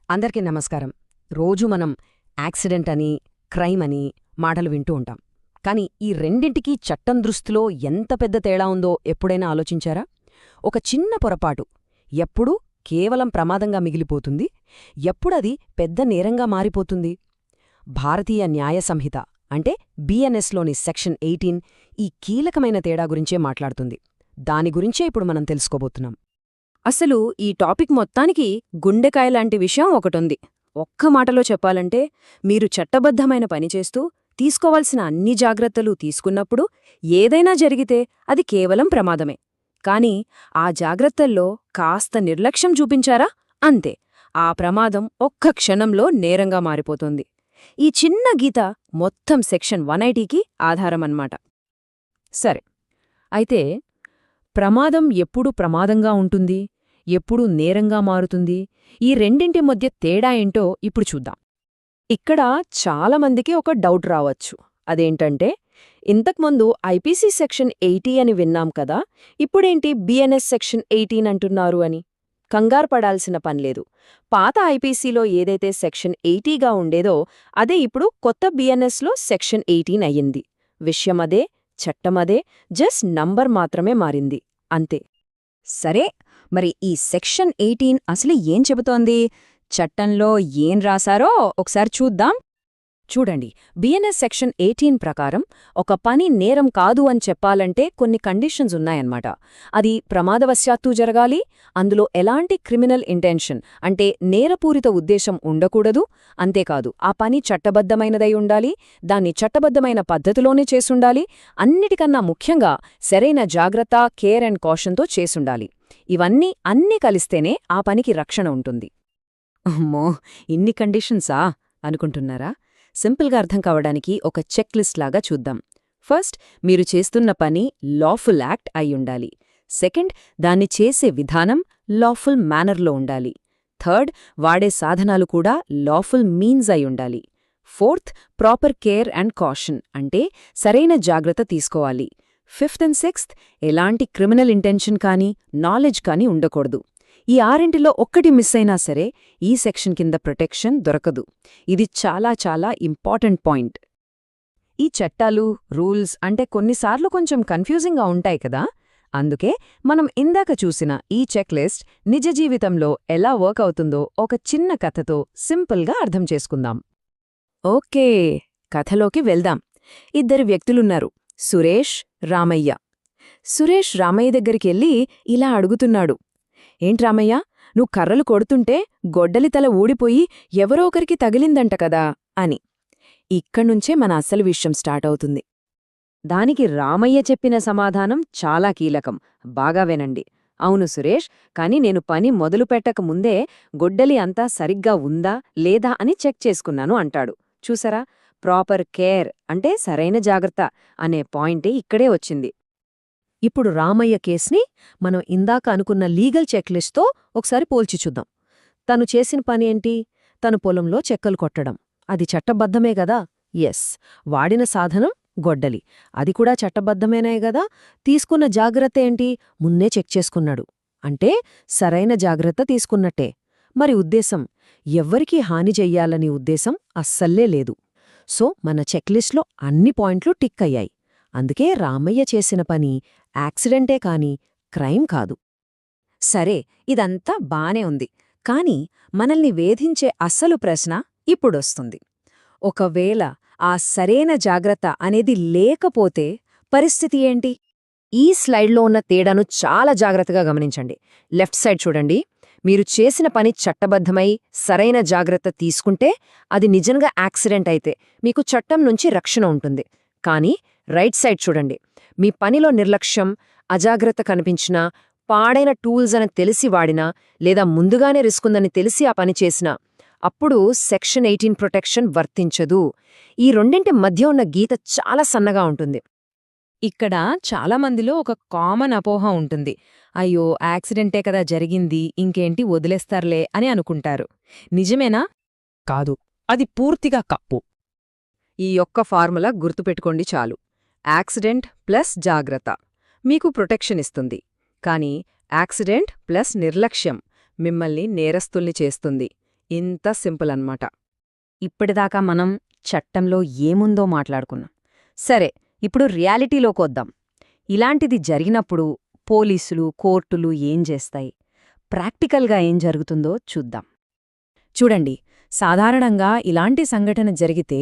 అందరికీ నమస్కారం. రోజు మనం యాక్సిడెంట్ అని, క్రైమ్ అని మాటలు వింటూ ఉంటాం. కానీ ఈ రెండింటికీ చట్టం దృష్టిలో ఎంత పెద్ద తేడా ఉందో ఎప్పుడైనా ఆలోచించారా? ఒక చిన్న పొరపాటు ఎప్పుడూ కేవలం ప్రమాదంగా మిగిలిపోతుంది, ఎప్పుడది పెద్ద నేరంగా మారిపోతుంది. భారతీయ న్యాయ సంహిత అంటే బిఎన్ఎస్లోని సెక్షన్ 18 ఈ కీలకమైన తేడా గురించే మాట్లాడుతుంది. దాని గురించే ఇప్పుడు మనం తెలుసుకోబోతున్నాం. అసలు ఈ టాపిక్ మొత్తానికి గుండెకాయలాంటి విషయం ఒకటుంది. ఒక్క మాటలో చెప్పాలంటే, మీరు చట్టబద్ధమైన పని చేస్తూ తీసుకోవాల్సిన అన్ని జాగ్రత్తలు తీసుకున్నప్పుడు ఏదైనా జరిగితే అది కేవలం ప్రమాదమే. కాని ఆ జాగ్రత్తల్లో కాస్త నిర్లక్ష్యం చూపించారా అంతే, ఆ ప్రమాదం ఒక్క క్షణంలో నేరంగా మారిపోతుంది. ఈ చిన్న గీత మొత్తం సెక్షన్ 180కి ఆధారమన్నమాట. సరే, అయితే ప్రమాదం ఎప్పుడు ప్రమాదంగా ఉంటుంది, ఎప్పుడు నేరంగా మారుతుంది, ఈ రెండింటి మధ్య తేడా ఏంటో ఇప్పుడు చూద్దాం. ఇక్కడ చాలామందికి ఒక డౌట్ రావచ్చు. అదేంటంటే, ఇంతకుముందు ఐపీసీ సెక్షన్ 80 అని విన్నాం కదా, ఇప్పుడేంటి బిఎన్ఎస్ సెక్షన్ 18 అంటున్నారు అని? కంగారు పడాల్సిన పనిలేదు. పాత ఐపీసీలో ఏదైతే సెక్షన్ 80గా ఉండేదో అదే ఇప్పుడు కొత్త బిఎన్ఎస్లో సెక్షన్ 18 అయ్యింది. విషయమదే, చట్టమదే, జస్ట్ నంబర్ మాత్రమే మారింది అంతే. సరే, మరి ఈ సెక్షన్ 18 అసలు ఏం చెబుతోంది? చట్టంలో ఏం రాశారో ఒకసారి చూద్దాం. చూడండి, బిఎన్ఎస్ సెక్షన్ 18 ప్రకారం ఒక పని నేరం కాదు అని చెప్పాలంటే కొన్ని కండిషన్స్ ఉన్నాయన్నమాట. అది ప్రమాదవశాత్తు జరగాలి, అందులో ఎలాంటి క్రిమినల్ ఇంటెన్షన్ అంటే నేరపూరిత ఉద్దేశం ఉండకూడదు, అంతేకాదు ఆ పని చట్టబద్ధమైనదై ఉండాలి, దాన్ని చట్టబద్ధమైన పద్ధతిలోనే చేసుండాలి, అన్నిటికన్నా ముఖ్యంగా సరైన జాగ్రత్త, కేర్ అండ్ కాషన్తో చేసుండాలి. అన్నీ కలిస్తేనే ఆ పనికి రక్షణ ఉంటుంది. అమ్మో, ఇన్ని కండిషన్సా అనుకుంటున్నారా? సింపుల్గా అర్థం కావడానికి ఒక చెక్ లిస్ట్ లాగా చూద్దాం. ఫస్ట్, మీరు చేస్తున్న పని లాఫుల్ యాక్ట్ అయ్యుండాలి. సెకండ్, దాన్ని చేసే విధానం లాఫుల్ మేనర్లో ఉండాలి. థర్డ్, వాడే సాధనాలు కూడా లాఫుల్ మీన్స్ అయ్యుండాలి. Fourth, proper care and caution అంటే సరైన జాగ్రత్త తీసుకోవాలి. ఫిఫ్త్ అండ్ సిక్స్త్, ఎలాంటి క్రిమినల్ ఇంటెన్షన్ కానీ నాలెడ్జ్ కానీ ఉండకూడదు. ఈ ఆరింటిలో ఒక్కటి మిస్ అయినా సరే ఈ సెక్షన్ కింద ప్రొటెక్షన్ దొరకదు. ఇది చాలా చాలా ఇంపార్టెంట్ పాయింట్. ఈ చట్టాలు, రూల్స్ అంటే కొన్నిసార్లు కొంచెం కన్ఫ్యూజింగ్గా ఉంటాయి కదా, అందుకే మనం ఇందాక చూసిన ఈ చెక్ లిస్ట్ నిజ జీవితంలో ఎలా వర్క్ అవుతుందో ఒక చిన్న కథతో సింపుల్గా అర్థం చేసుకుందాం. ఓకే, కథలోకి వెళ్దాం. ఇద్దరు వ్యక్తులున్నారు, సురేష్, రామయ్య. సురేష్ రామయ్య దగ్గరికెళ్ళి ఇలా అడుగుతున్నాడు, ఏంట్రామయ్య, నువ్వు కర్రలు కొడుతుంటే గొడ్డలి తల ఊడిపోయి ఎవరో ఒకరికి తగిలిందంట కదా అని. ఇక్కడ్నుంచే మన అసలు విషయం స్టార్ట్ అవుతుంది. దానికి రామయ్య చెప్పిన సమాధానం చాలా కీలకం, బాగా వినండి. అవును సురేష్, కాని నేను పని మొదలుపెట్టక ముందే గొడ్డలి అంతా సరిగ్గా ఉందా లేదా అని చెక్ చేసుకున్నాను అంటాడు. చూసారా, ప్రాపర్ కేర్ అంటే సరైన జాగ్రత్త అనే పాయింటే ఇక్కడే వచ్చింది. ఇప్పుడు రామయ్య కేస్ని మనం ఇందాక అనుకున్న లీగల్ చెక్లిస్ట్తో ఒకసారి పోల్చి చూద్దాం. తను చేసిన పని ఏంటి? తను పొలంలో చెక్కలు కొట్టడం. అది చట్టబద్ధమే గదా? ఎస్. వాడిన సాధనం గొడ్డలి. అది కూడా చట్టబద్ధమేనే గదా? తీసుకున్న జాగ్రత్త ఏంటి? ముందే చెక్ చేసుకున్నాడు. అంటే సరైన జాగ్రత్త తీసుకున్నట్టే. మరి ఉద్దేశం? ఎవ్వరికీ హాని చెయ్యాలని ఉద్దేశం అస్సల్లే లేదు. సో మన చెక్లిస్ట్లో అన్ని పాయింట్లు టిక్ అయ్యాయి. అందుకే రామయ్య చేసిన పని యాక్సిడెంటే కాని క్రైమ్ కాదు. సరే, ఇదంతా బానే ఉంది. కాని మనల్ని వేధించే అస్సలు ప్రశ్న ఇప్పుడొస్తుంది. ఒకవేళ ఆ సరైన జాగ్రత్త అనేది లేకపోతే పరిస్థితి ఏంటి? ఈ స్లైడ్లో ఉన్న తేడాను చాలా జాగ్రత్తగా గమనించండి. లెఫ్ట్ సైడ్ చూడండి. మీరు చేసిన పని చట్టబద్ధమై సరైన జాగ్రత్త తీసుకుంటే అది నిజంగా యాక్సిడెంట్ అయితే మీకు చట్టం నుంచి రక్షణ ఉంటుంది. కానీ రైట్ సైడ్ చూడండి. మీ పనిలో నిర్లక్ష్యం, అజాగ్రత్త కనిపించినా, పాడైన టూల్స్ అని తెలిసి వాడినా, లేదా ముందుగానే రిస్కుందని తెలిసి ఆ పని చేసినా అప్పుడు సెక్షన్ 18 ప్రొటెక్షన్ వర్తించదు. ఈ రెండింటి మధ్య ఉన్న గీత చాలా సన్నగా ఉంటుంది. ఇక్కడ చాలామందిలో ఒక కామన్ అపోహ ఉంటుంది. అయ్యో, యాక్సిడెంటే కదా జరిగింది, ఇంకేంటి వదిలేస్తారులే అని అనుకుంటారు. నిజమేనా? కాదు, అది పూర్తిగా కప్పు. ఈ యొక్క ఫార్ములా గుర్తుపెట్టుకోండి చాలు. యాక్సిడెంట్ ప్లస్ జాగ్రత్త మీకు ప్రొటెక్షన్ ఇస్తుంది. కానీ యాక్సిడెంట్ ప్లస్ నిర్లక్ష్యం మిమ్మల్ని నేరస్తుల్ని చేస్తుంది. ఇంత సింపుల్ అన్నమాట. ఇప్పటిదాకా మనం చట్టంలో ఏముందో మాట్లాడుకున్నాం. సరే, ఇప్పుడు రియాలిటీలోకొద్దాం. ఇలాంటిది జరిగినప్పుడు పోలీసులు, కోర్టులు ఏం చేస్తాయి? ప్రాక్టికల్గా ఏం జరుగుతుందో చూద్దాం. చూడండి, సాధారణంగా ఇలాంటి సంఘటన జరిగితే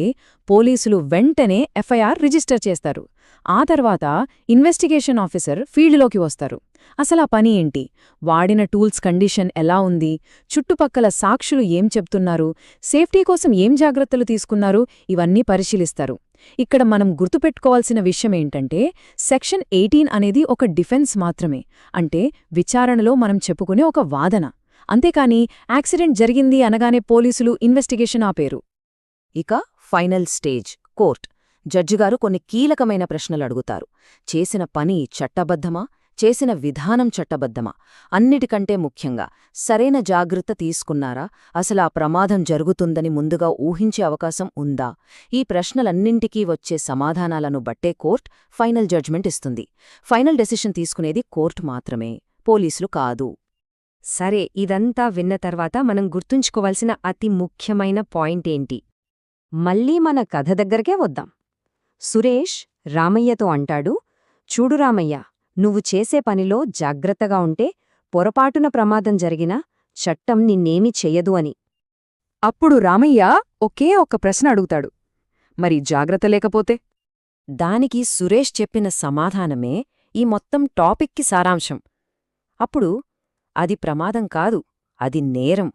పోలీసులు వెంటనే ఎఫ్ఐఆర్ రిజిస్టర్ చేస్తారు. ఆ తర్వాత ఇన్వెస్టిగేషన్ ఆఫీసర్ ఫీల్డ్లోకి వస్తారు. అసలా పని ఏంటి, వాడిన టూల్స్ కండిషన్ ఎలా ఉంది, చుట్టుపక్కల సాక్షులు ఏం చెప్తున్నారు, సేఫ్టీ కోసం ఏం జాగ్రత్తలు తీసుకున్నారు, ఇవన్నీ పరిశీలిస్తారు. ఇక్కడ మనం గుర్తుపెట్టుకోవాల్సిన విషయమేంటంటే, సెక్షన్ 18 అనేది ఒక డిఫెన్స్ మాత్రమే. అంటే విచారణలో మనం చెప్పుకునే ఒక వాదన. అంతేకాని యాక్సిడెంట్ జరిగింది అనగానే పోలీసులు ఇన్వెస్టిగేషన్ ఆపేరు. ఇక ఫైనల్ స్టేజ్ కోర్ట్. జడ్జిగారు కొన్ని కీలకమైన ప్రశ్నలు అడుగుతారు. చేసిన పని చట్టబద్ధమా, చేసిన విధానం చట్టబద్ధమా, అన్నిటికంటే ముఖ్యంగా సరైన జాగ్రత్త తీసుకున్నారా, అసలా ప్రమాదం జరుగుతుందని ముందుగా ఊహించే అవకాశం ఉందా? ఈ ప్రశ్నలన్నింటికీ వచ్చే సమాధానాలను బట్టే కోర్ట్ ఫైనల్ జడ్జ్మెంట్ ఇస్తుంది. ఫైనల్ డెసిషన్ తీసుకునేది కోర్టు మాత్రమే, పోలీసులు కాదు. సరే, ఇదంతా విన్న తర్వాత మనం గుర్తుంచుకోవాల్సిన అతి ముఖ్యమైన పాయింట్ ఏంటి? మళ్ళీ మన కథ దగ్గరకే వద్దాం. సురేష్ రామయ్యతో అంటాడు, చూడు రామయ్య, నువ్వు చేసే పనిలో జాగ్రత్తగా ఉంటే పొరపాటున ప్రమాదం జరిగినా చట్టం నిన్నేమీ చెయ్యదు అని. అప్పుడు రామయ్య ఒకే ఒక్క ప్రశ్న అడుగుతాడు, మరి జాగ్రత్త లేకపోతే? దానికి సురేష్ చెప్పిన సమాధానమే ఈ మొత్తం టాపిక్కి సారాంశం. అప్పుడు అది ప్రమాదం కాదు, అది నేరం.